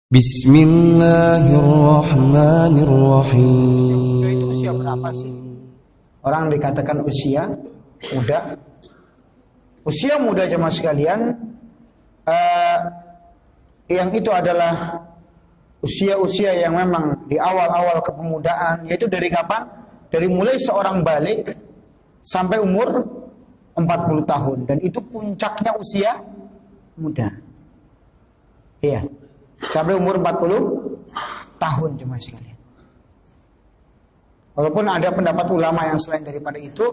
Bismillahirrahmanirrahim. Itu usia berapa sih? Orang dikatakan usia muda. Usia muda jemaah sekalian, yang itu adalah usia-usia yang memang di awal-awal kepemudaan, yaitu dari kapan? Dari mulai seorang balik sampai umur 40 tahun, dan itu puncaknya usia muda. Iya. Sampai umur 40 tahun jemaah sekalian. Walaupun ada pendapat ulama yang selain daripada itu,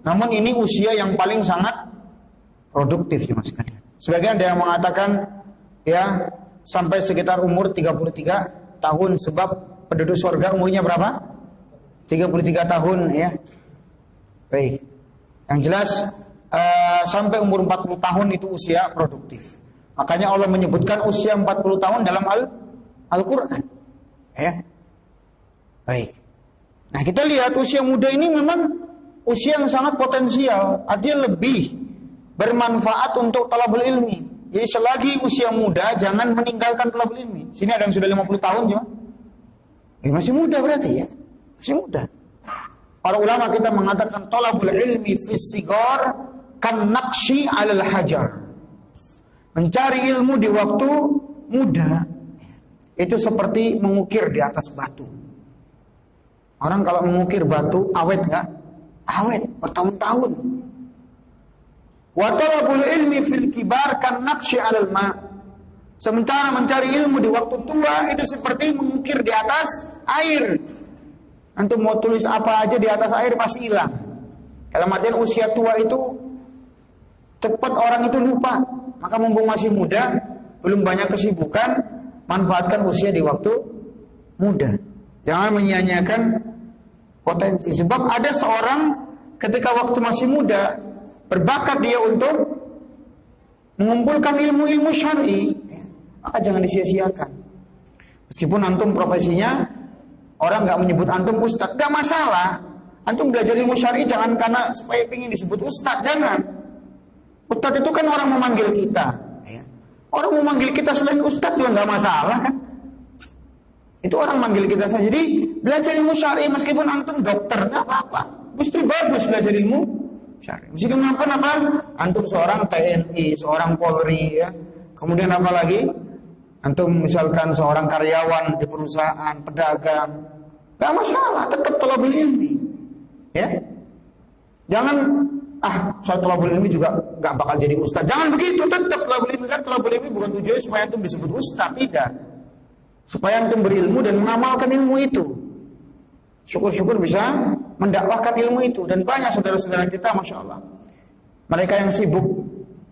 namun ini usia yang paling sangat produktif jemaah sekalian. Sebagian ada yang mengatakan ya sampai sekitar umur 33 tahun, sebab penduduk surga umurnya berapa? 33 tahun ya. Baik. Yang jelas sampai umur 40 tahun itu usia produktif. Makanya Allah menyebutkan usia 40 tahun dalam Al-Quran. Ya. Baik. Nah, kita lihat usia muda ini memang usia yang sangat potensial. Artinya lebih bermanfaat untuk talabul ilmi. Jadi selagi usia muda, jangan meninggalkan talabul ilmi. Sini ada yang sudah 50 tahun ya. Masih muda berarti ya. Masih muda. Para ulama kita mengatakan talabul ilmi fis sigar kan naqshi 'alal hajar. Mencari ilmu di waktu muda itu seperti mengukir di atas batu. Orang kalau mengukir batu awet nggak? Awet bertahun-tahun. Wa talabul ilmi fil kibar kan naqshi 'alal ma. Sementara mencari ilmu di waktu tua itu seperti mengukir di atas air. Antum mau tulis apa aja di atas air pasti hilang. Dalam artian usia tua itu cepat orang itu lupa. Maka mumpung masih muda, belum banyak kesibukan, manfaatkan usia di waktu muda. Jangan menyia-nyiakan potensi. Sebab ada seorang ketika waktu masih muda, berbakat dia untuk mengumpulkan ilmu-ilmu syar'i, maka jangan disia-siakan. Meskipun antum profesinya, orang nggak menyebut antum ustadz, nggak masalah. Antum belajar ilmu syar'i jangan karena supaya ingin disebut ustadz, jangan. Ustadz itu kan orang memanggil kita, ya. Orang memanggil kita selain ustadz juga nggak masalah kan? Itu orang manggil kita saja. Jadi belajar ilmu syar'i meskipun antum dokter nggak apa-apa. Justru bagus belajar ilmu syar'i. Meskipun apa? Antum seorang TNI, seorang Polri, ya. Kemudian apa lagi? Antum misalkan seorang karyawan di perusahaan, pedagang, nggak masalah. Tetap thalabul ilmi, ya. Jangan saya thalabul ilmi juga gak bakal jadi ustaz. Jangan begitu, tetap thalabul ilmi. Kan thalabul ilmi bukan tujuannya supaya antum disebut ustaz, tidak. Supaya antum berilmu dan mengamalkan ilmu itu. Syukur-syukur bisa mendakwahkan ilmu itu. Dan banyak saudara-saudara kita, Masya Allah, mereka yang sibuk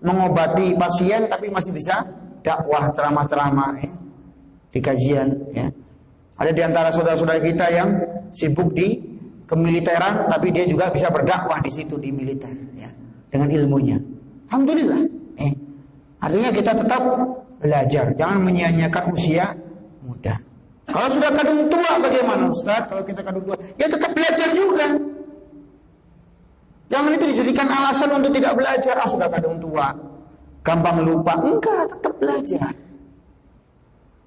mengobati pasien tapi masih bisa dakwah, ceramah-ceramah ya, di kajian ya. Ada di antara saudara-saudara kita yang sibuk di kemiliteran, tapi dia juga bisa berdakwah di situ di militer, ya, dengan ilmunya. Alhamdulillah. Artinya kita tetap belajar, jangan menyia-nyiakan usia muda. Kalau sudah kadung tua bagaimana Ustaz? Kalau kita kadung tua, ya tetap belajar juga. Jangan itu dijadikan alasan untuk tidak belajar. Sudah kadung tua, gampang lupa. Enggak, tetap belajar.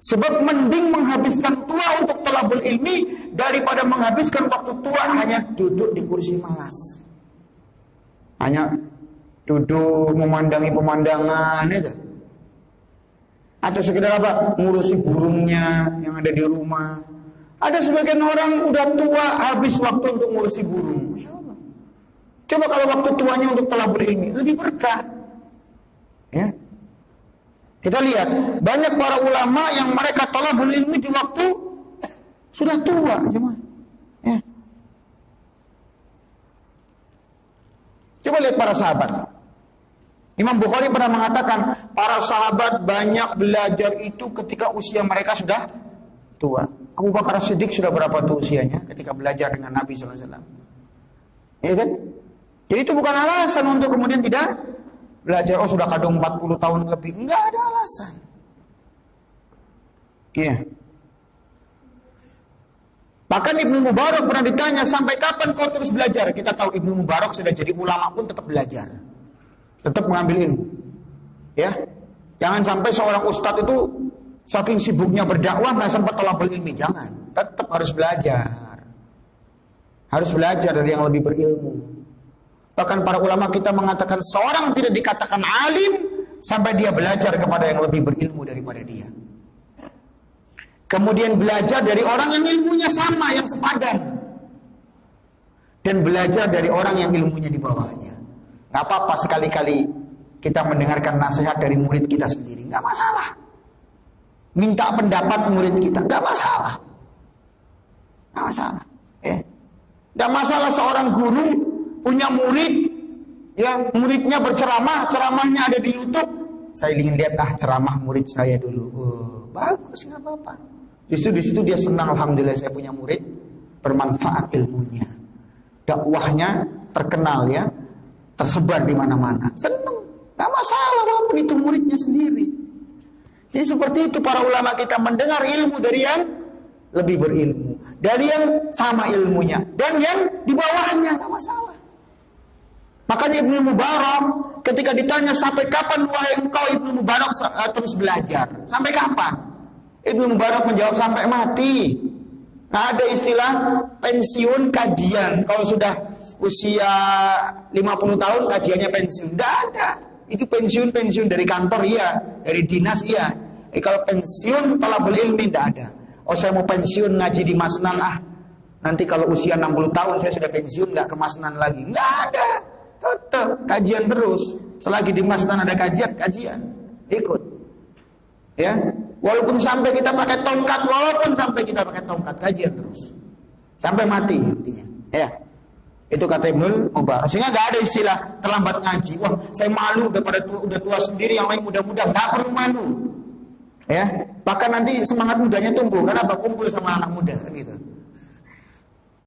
Sebab mending menghabiskan tua untuk thalabul ilmi daripada menghabiskan waktu tua hanya duduk di kursi malas. Hanya duduk memandangi pemandangan itu. Atau sekedar apa? Ngurusi burungnya yang ada di rumah. Ada sebagian orang udah tua habis waktu untuk ngurusi burung. Masya Allah. Coba kalau waktu tuanya untuk thalabul ilmi lebih berkah. Ya. Kita lihat banyak para ulama yang mereka thalabul ilmi di waktu sudah tua, jemaah. Ya. Coba lihat para sahabat. Imam Bukhari pernah mengatakan para sahabat banyak belajar itu ketika usia mereka sudah tua. Abu Bakar Siddiq sudah berapa tuh usianya ketika belajar dengan Nabi SAW? Ya kan? Jadi itu bukan alasan untuk kemudian tidak belajar. Sudah kadung 40 tahun lebih. Enggak ada alasan. Iya. Bahkan Ibnu Mubarak pernah ditanya, sampai kapan kau terus belajar? Kita tahu Ibnu Mubarak sudah jadi ulama pun tetap belajar. Tetap mengambil ilmu. Ya. Jangan sampai seorang ustadz itu saking sibuknya berdakwah nggak sempat thalabul ilmi. Jangan, tetap harus belajar. Harus belajar dari yang lebih berilmu. Bahkan para ulama kita mengatakan seorang tidak dikatakan alim sampai dia belajar kepada yang lebih berilmu daripada dia. Kemudian belajar dari orang yang ilmunya sama, yang sepadan. Dan belajar dari orang yang ilmunya di bawahnya. Gak apa-apa sekali-kali kita mendengarkan nasihat dari murid kita sendiri. Gak masalah. Minta pendapat murid kita. Gak masalah. Gak masalah. Gak masalah seorang guru punya murid. Ya, muridnya berceramah. Ceramahnya ada di YouTube. Saya ingin lihat ceramah murid saya dulu. Bagus, gak apa-apa. Justru di situ dia senang, alhamdulillah saya punya murid bermanfaat ilmunya. Dakwahnya terkenal ya, tersebar di mana-mana. Senang, nggak masalah walaupun itu muridnya sendiri. Jadi seperti itu para ulama kita mendengar ilmu dari yang lebih berilmu, dari yang sama ilmunya, dan yang di bawahnya nggak masalah. Makanya Ibnu Mubarak ketika ditanya sampai kapan wahai engkau Ibnu Mubarak terus belajar, sampai kapan? Ibnu Mubarak menjawab sampai mati. Nah, ada istilah pensiun kajian. Kalau sudah usia 50 tahun kajiannya pensiun. Tidak ada. Itu pensiun dari kantor iya, dari dinas iya. Kalau pensiun thalabul ilmi tidak ada. Oh, saya mau pensiun ngaji di Masnan nanti kalau usia 60 tahun saya sudah pensiun nggak ke Masnan lagi. Nggak ada. Tetap kajian terus. Selagi di Masnan ada kajian ikut. Ya. Walaupun sampai kita pakai tongkat, kajian terus sampai mati intinya. Ya, itu kata Ibnu Mubarak. Sehingga nggak ada istilah terlambat ngaji. Wah, saya malu udah tua sendiri, yang lain muda-muda. Nggak perlu malu. Ya, bahkan nanti semangat mudanya tumbuh. Kenapa? Kumpul sama anak muda, kan gitu.